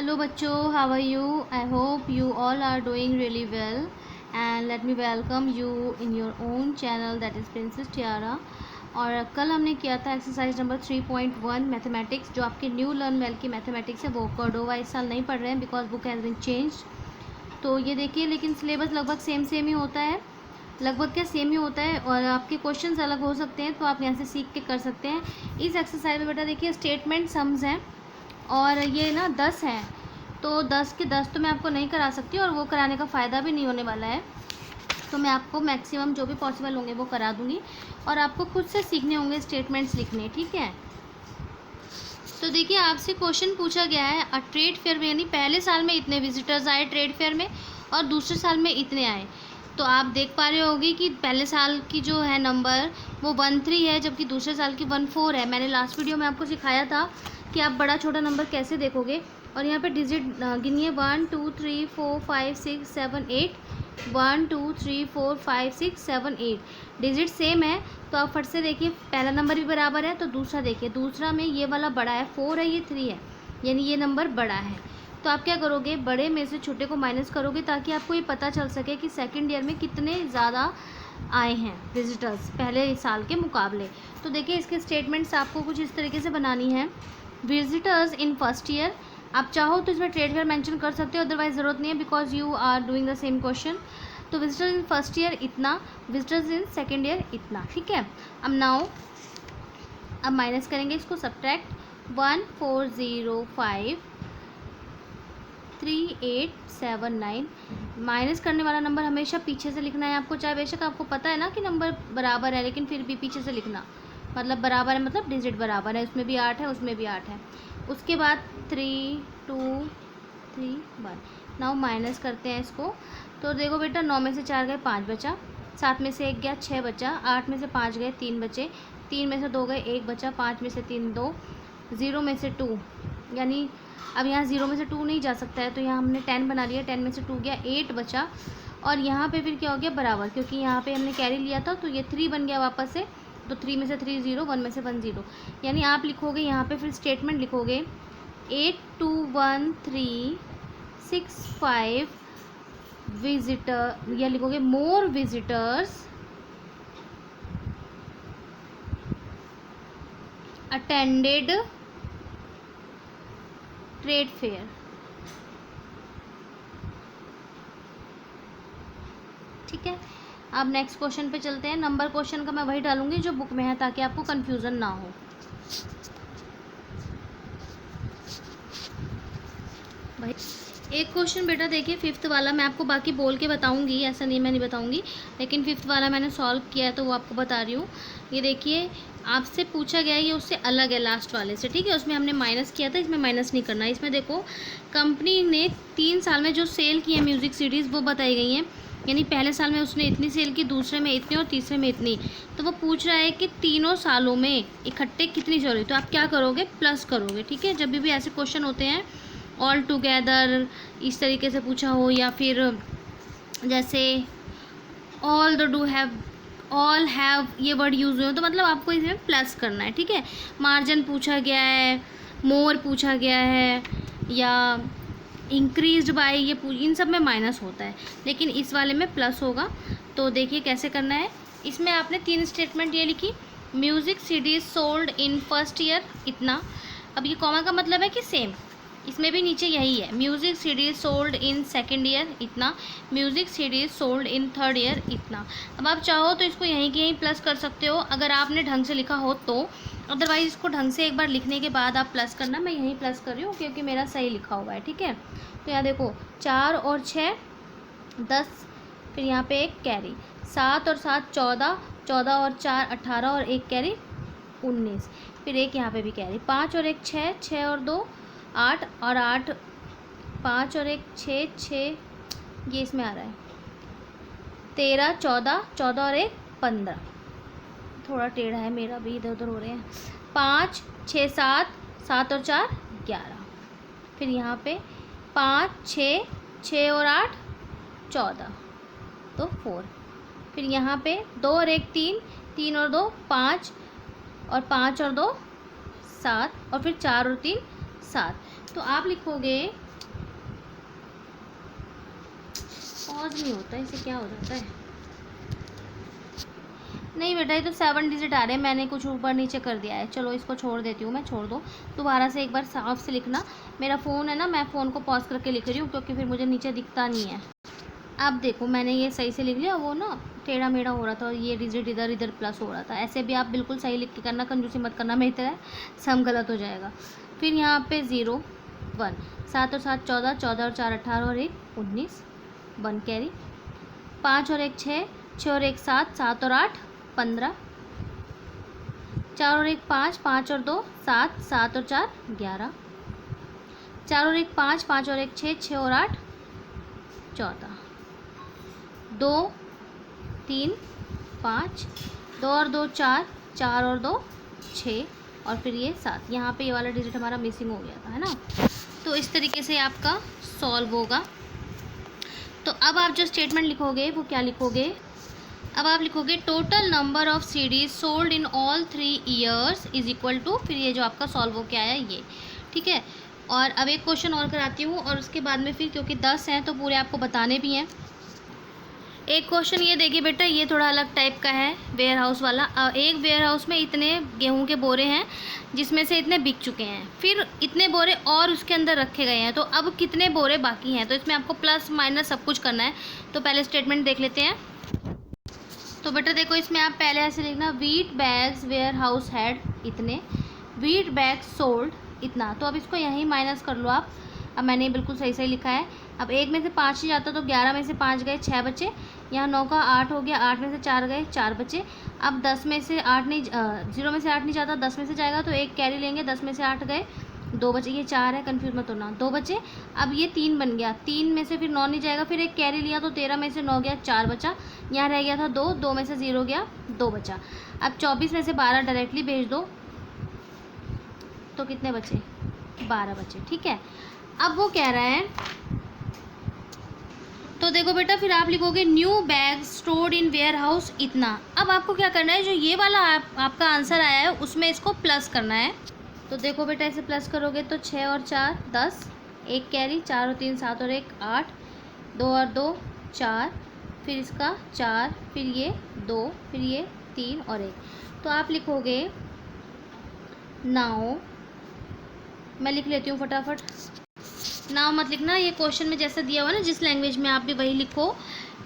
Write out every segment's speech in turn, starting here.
Hello बच्चों, how are you? I hope you all are doing really well and let me welcome you in your own channel that is Princess Tiara। और कल हमने किया था exercise number 3.1 mathematics, जो आपके new learn well की mathematics है। वो कोर्डोवा इस साल नहीं पढ़ रहे हैं because book has been change. तो ये देखिए, लेकिन सिलेबस लगभग सेम ही होता है, लगभग क्या सेम ही होता है, और आपके क्वेश्चंस अलग हो सकते हैं, तो आप यहाँ से सीख के कर सकते हैं। इस एक्सरसाइज में बेटा देखिए स्टेटमेंट सम्स हैं और ये ना 10 हैं, तो 10 के 10 तो मैं आपको नहीं करा सकती और वो कराने का फ़ायदा भी नहीं होने वाला है। तो मैं आपको मैक्सिमम जो भी पॉसिबल होंगे वो करा दूँगी और आपको खुद से सीखने होंगे स्टेटमेंट्स लिखने, ठीक है। तो देखिए आपसे क्वेश्चन पूछा गया है ट्रेड फेयर में, यानी पहले साल में इतने विजिटर्स आए ट्रेड फेयर में और दूसरे साल में इतने आए। तो आप देख पा रहे होंगे कि पहले साल की जो है नंबर वो 13 है, जबकि दूसरे साल की 14 है। मैंने लास्ट वीडियो में आपको सिखाया था कि आप बड़ा छोटा नंबर कैसे देखोगे। और यहाँ पे डिजिट गिनिए 1 2 3 4 5 6 7 8, 1 2 3 4 5 6 7 8 डिजिट सेम है। तो आप फट से देखिए, पहला नंबर भी बराबर है तो दूसरा देखिए, दूसरा में ये वाला बड़ा है 4 है, ये 3 है, यानी ये नंबर बड़ा है। तो आप क्या करोगे, बड़े में से छोटे को माइनस करोगे ताकि आपको ये पता चल सके कि सेकेंड ईयर में कितने ज़्यादा आए हैं विजिटर्स पहले साल के मुकाबले। तो देखिए इसके स्टेटमेंट्स आपको कुछ इस तरीके से बनानी है। विजिटर्स इन फर्स्ट ईयर, आप चाहो तो इसमें ट्रेड फेयर मेंशन कर सकते हो, अदरवाइज ज़रूरत नहीं है because you are doing the same question. तो विजिटर्स इन फर्स्ट ईयर इतना, विजिटर्स इन सेकेंड ईयर इतना, ठीक है। अब माइनस करेंगे इसको, सब्ट्रैक्ट 1405 3879। माइनस करने वाला नंबर हमेशा पीछे से लिखना है आपको, चाहे बेशक आपको पता है ना कि नंबर बराबर है, लेकिन फिर भी पीछे से लिखना। मतलब बराबर है मतलब डिजिट बराबर है, उसमें भी 8 है उसमें भी 8 है। उसके बाद 3 2 3 1। नाउ माइनस करते हैं इसको। तो देखो बेटा, 9 में से 4 गए 5 बचा, 7 में से 1 गया 6 बचा, 8 में से 5 गए 3 बचे, 3 में से 2 गए 1 बचा, 5 में से 3 2, 0 में से 2, यानी अब यहाँ 0 में से 2 नहीं जा सकता है, तो यहाँ हमने 10 बना लिया, 10 में से 2 गया 8 बचा। और यहाँ पे फिर क्या हो गया, बराबर, क्योंकि यहाँ पे हमने कैरी लिया था तो ये 3 बन गया वापस से। तो 3 में से 3 0, 1 में से 1 0, यानी आप लिखोगे यहाँ पे फिर स्टेटमेंट लिखोगे 821365 विजिटर, या लिखोगे मोर विजिटर्स अटेंडेड ट्रेड फेयर, ठीक है। अब नेक्स्ट क्वेश्चन पे चलते हैं। नंबर क्वेश्चन का मैं वही डालूंगी जो बुक में है ताकि आपको कंफ्यूजन ना हो। भाई एक क्वेश्चन बेटा देखिए, 5th वाला, मैं आपको बाकी बोल के बताऊंगी, ऐसा नहीं मैं नहीं बताऊंगी, लेकिन 5th वाला मैंने सॉल्व किया है तो वो आपको बता रही हूँ। ये देखिए आपसे पूछा गया है, ये उससे अलग है लास्ट वाले से, ठीक है। उसमें हमने माइनस किया था, इसमें माइनस नहीं करना है। इसमें देखो कंपनी ने 3 साल में जो सेल की है म्यूज़िक सीडीज़ वो बताई गई हैं, यानी पहले साल में उसने इतनी सेल की, दूसरे में इतनी और तीसरे में इतनी। तो वो पूछ रहा है कि तीनों सालों में इकट्ठे कितनी चल रही। तो आप क्या करोगे, प्लस करोगे, ठीक है। जब भी ऐसे क्वेश्चन होते हैं ऑल टुगेदर इस तरीके से पूछा हो, या फिर जैसे all the do have, all have ये वर्ड यूज़ हुए हो, तो मतलब आपको इसमें प्लस करना है, ठीक है। मार्जिन पूछा गया है, मोर पूछा गया है, या इंक्रीज्ड बाय, ये इन सब में माइनस होता है, लेकिन इस वाले में प्लस होगा। तो देखिए कैसे करना है। इसमें आपने 3 स्टेटमेंट ये लिखी, म्यूज़िक सीडीज सोल्ड इन फर्स्ट ईयर इतना। अब ये कॉमा का मतलब है कि सेम, इसमें भी नीचे यही है, music CDs sold in second year इतना, music CDs sold in third year इतना। अब आप चाहो तो इसको यहीं के यहीं प्लस कर सकते हो अगर आपने ढंग से लिखा हो तो, अदरवाइज़ इसको ढंग से एक बार लिखने के बाद आप प्लस करना। मैं यहीं प्लस कर रही हूँ क्योंकि मेरा सही लिखा हुआ है, ठीक है। तो यहाँ देखो 4 और 6 10, फिर यहाँ पे एक कैरी, 7 और 7 14, 14 और 4 18 और एक कैरी 19, फिर एक यहाँ पे भी कैरी, 5 और 1 6, 6 और 2 8 और 8 5 और 1 6 6, ये इसमें आ रहा है 13 14, 14 और 1 15, थोड़ा टेढ़ा है मेरा भी, इधर उधर हो रहे हैं। 5 6 7, 7 और 4 11, फिर यहाँ पे 5 6, 6 और 8 14, तो 4, फिर यहाँ पे 2 और 1 3, 3 और 2 5, और 5 और 2 7, और फिर 4 और 3 7। तो आप लिखोगे पॉज नहीं होता, इसे क्या हो जाता है? नहीं बेटा, ये तो 7 डिजिट आ रहे हैं, मैंने कुछ ऊपर नीचे कर दिया है। चलो इसको छोड़ देती हूँ मैं, छोड़ दो। दोबारा से एक बार साफ से लिखना। मेरा फ़ोन है ना, मैं फ़ोन को पॉज करके लिख रही हूँ क्योंकि फिर मुझे नीचे दिखता नहीं है। अब देखो मैंने ये सही से लिख लिया, वो ना टेढ़ा मेढ़ा हो रहा था और ये डिजिट इधर इधर प्लस हो रहा था। ऐसे भी आप बिल्कुल सही लिख के करना, कंजूसी मत करना मेरी तरह, सम गलत हो जाएगा। फिर यहाँ पे 0 1, 7 और 7 14, 14 और 4 18 और 1 19, 1 कैरी, 5 और 1 6, 6 और 1 7, 7 और 8 15, 4 और 1 5, 5 और 2 7, 7 और 4 11, 4 और 1 5, 5 और 1 6, 6 और 8 14, 2 3 5, 2 और 2 4, 4 और 2 6 और फिर ये 7। यहाँ पे ये वाला डिजिट हमारा मिसिंग हो गया था, है ना। तो इस तरीके से आपका सॉल्व होगा। तो अब आप जो स्टेटमेंट लिखोगे वो क्या लिखोगे? अब आप लिखोगे total number of CDs sold in all 3 years is equal to, फिर ये जो आपका सॉल्व हो के आया ये, ठीक है। और अब एक क्वेश्चन और कराती हूँ और उसके बाद में फिर, क्योंकि 10 हैं तो पूरे आपको बताने भी हैं। एक क्वेश्चन ये देखिए बेटा, ये थोड़ा अलग टाइप का है, वेयर हाउस वाला। एक वेयर हाउस में इतने गेहूं के बोरे हैं जिसमें से इतने बिक चुके हैं, फिर इतने बोरे और उसके अंदर रखे गए हैं, तो अब कितने बोरे बाकी हैं? तो इसमें आपको प्लस माइनस सब कुछ करना है। तो पहले स्टेटमेंट देख लेते हैं। तो बेटा देखो, इसमें आप पहले ऐसे लिखना, wheat bags warehouse had इतने, वीट बैग्स सोल्ड इतना। तो अब इसको यहीं माइनस कर लो आप। अब मैंने बिल्कुल सही सही लिखा है। अब 1 में से 5 ही जाता तो 11 में से 5 गए 6 बचे, यहाँ 9 का 8 हो गया, 8 में से 4 गए 4 बचे। अब 10 में से 8 नहीं, 0 में से 8 नहीं जाता, 10 में से जाएगा तो 1 कैरी लेंगे, 10 में से 8 गए 2 बचे, ये 4 है, कन्फ्यूज मत होना, 2 बचे। अब ये 3 बन गया, 3 में से फिर 9 नहीं जाएगा, फिर 1 कैरी लिया तो 13 में से 9 गया 4 बचा, यहाँ रह गया था 2, 2 में से 0 गया 2 बचा। अब 24 में से 12 डायरेक्टली भेज दो तो कितने बचे? 12 बचे, ठीक है। अब वो कह रहा है, तो देखो बेटा फिर आप लिखोगे new bag stored in warehouse इतना। अब आपको क्या करना है, जो ये वाला आपका आंसर आया है उसमें इसको प्लस करना है। तो देखो बेटा ऐसे प्लस करोगे तो 6 और 4 10, 1 कैरी, 4 और 3 7 और 1 8, 2 और 2 4, फिर इसका 4, फिर ये 2, फिर ये 3 और 1। तो आप लिखोगे नाउ, मैं लिख लेती हूँ फटाफट। नाउ मत लिखना, ये क्वेश्चन में जैसा दिया हुआ ना जिस लैंग्वेज में, आप भी वही लिखो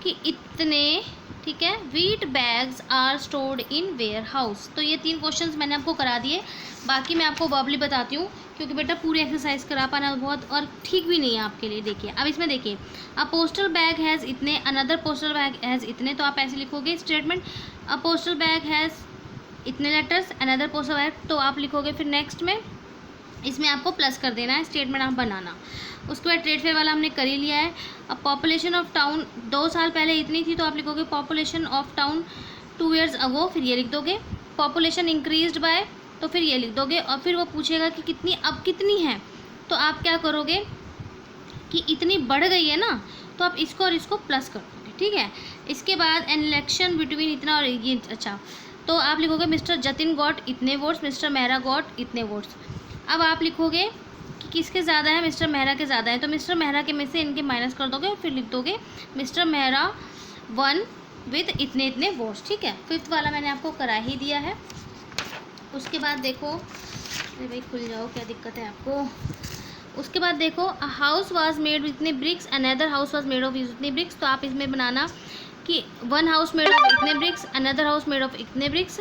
कि इतने, ठीक है, wheat bags are stored in warehouse. तो ये 3 क्वेश्चंस मैंने आपको करा दिए, बाकी मैं आपको वर्बली बताती हूँ क्योंकि बेटा पूरी एक्सरसाइज करा पाना बहुत और ठीक भी नहीं है आपके लिए। देखिए अब इसमें देखिए, अ पोस्टल बैग हैज़ इतने, अनदर पोस्टल बैग हैज़ इतने। तो आप ऐसे लिखोगे statement, a postal bag has इतने लेटर्स, अनदर पोस्टल बैग। तो आप लिखोगे फिर नेक्स्ट में, इसमें आपको प्लस कर देना है, स्टेटमेंट आप बनाना। उसके बाद ट्रेड फेयर वाला हमने कर ही लिया है। अब पॉपुलेशन ऑफ टाउन 2 साल पहले इतनी थी, तो आप लिखोगे population of town 2 years ago, फिर ये लिख दोगे। पॉपुलेशन इंक्रीज्ड बाय, तो फिर ये लिख दोगे। और फिर वो पूछेगा कि कितनी, अब कितनी है, तो आप क्या करोगे कि इतनी बढ़ गई है ना, तो आप इसको और इसको प्लस कर दोगे, ठीक है। इसके बाद एन इलेक्शन बिटवीन इतना और ये, अच्छा, तो आप लिखोगे मिस्टर जतिन गॉट इतने वोट्स, मिस्टर मेहरा गॉट इतने वोट्स। अब आप लिखोगे कि किसके ज़्यादा है, मिस्टर मेहरा के ज़्यादा है, तो मिस्टर मेहरा के में से इनके माइनस कर दोगे और फिर लिख दोगे मिस्टर मेहरा 1 विद इतने इतने वोट्स, ठीक है। 5th वाला मैंने आपको करा ही दिया है। उसके बाद देखो, अरे भाई खुल जाओ, क्या दिक्कत है आपको। उसके बाद देखो, a house was made with इतने bricks, another house was made of इतने ब्रिक्स। तो आप इसमें बनाना कि 1 हाउस मेड ऑफ इतने bricks, another house made of इतने ब्रिक्स,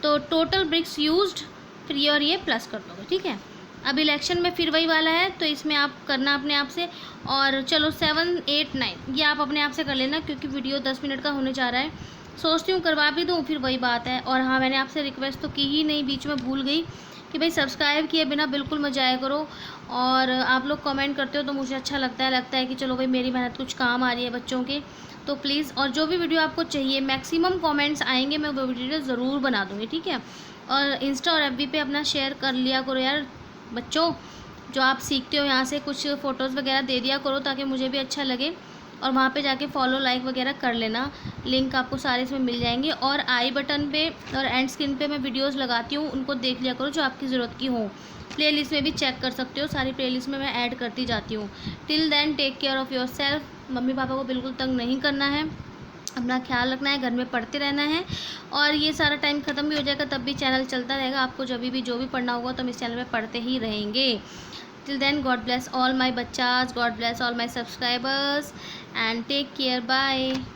तो टोटल ब्रिक्स यूज्ड, फिर ये और ये प्लस कर दोगे, ठीक है। अब इलेक्शन में फिर वही वाला है, तो इसमें आप करना अपने आप से। और चलो 7 8 9 ये आप अपने आप से कर लेना क्योंकि वीडियो 10 मिनट का होने जा रहा है। सोचती हूँ करवा भी दूँ, फिर वही बात है। और हाँ, मैंने आपसे रिक्वेस्ट तो की ही नहीं, बीच में भूल गई कि भाई सब्सक्राइब किए बिना बिल्कुल मत जाया करो। और आप लोग कमेंट करते हो तो मुझे अच्छा लगता है कि चलो भाई मेरी मेहनत कुछ काम आ रही है बच्चों के। तो प्लीज़, और जो भी वीडियो आपको चाहिए, मैक्सिमम कमेंट्स आएंगे, मैं वो वीडियो ज़रूर बना दूँगी, ठीक है। और इंस्टा और FB पे अपना शेयर कर लिया करो यार बच्चों, जो आप सीखते हो यहाँ से कुछ फ़ोटोज़ वगैरह दे दिया करो ताकि मुझे भी अच्छा लगे। और वहाँ पे जाके फॉलो लाइक वगैरह कर लेना, लिंक आपको सारे इसमें मिल जाएंगे। और आई बटन पे और एंड स्क्रीन पे मैं वीडियोस लगाती हूँ, उनको देख लिया करो जो आपकी ज़रूरत की हो। प्लेलिस्ट में भी चेक कर सकते हो, सारी प्लेलिस्ट में मैं ऐड करती जाती हूँ। Till then take care of yourself. Mummy papa को बिल्कुल तंग नहीं करना है, अपना ख्याल रखना है, घर में पढ़ते रहना है। और ये सारा टाइम ख़त्म भी हो जाएगा तब भी चैनल चलता रहेगा, आपको जब भी जो भी पढ़ना होगा तो हम इस चैनल में पढ़ते ही रहेंगे। Till then, God bless all my बच्चास, God bless all my subscribers and take care, bye.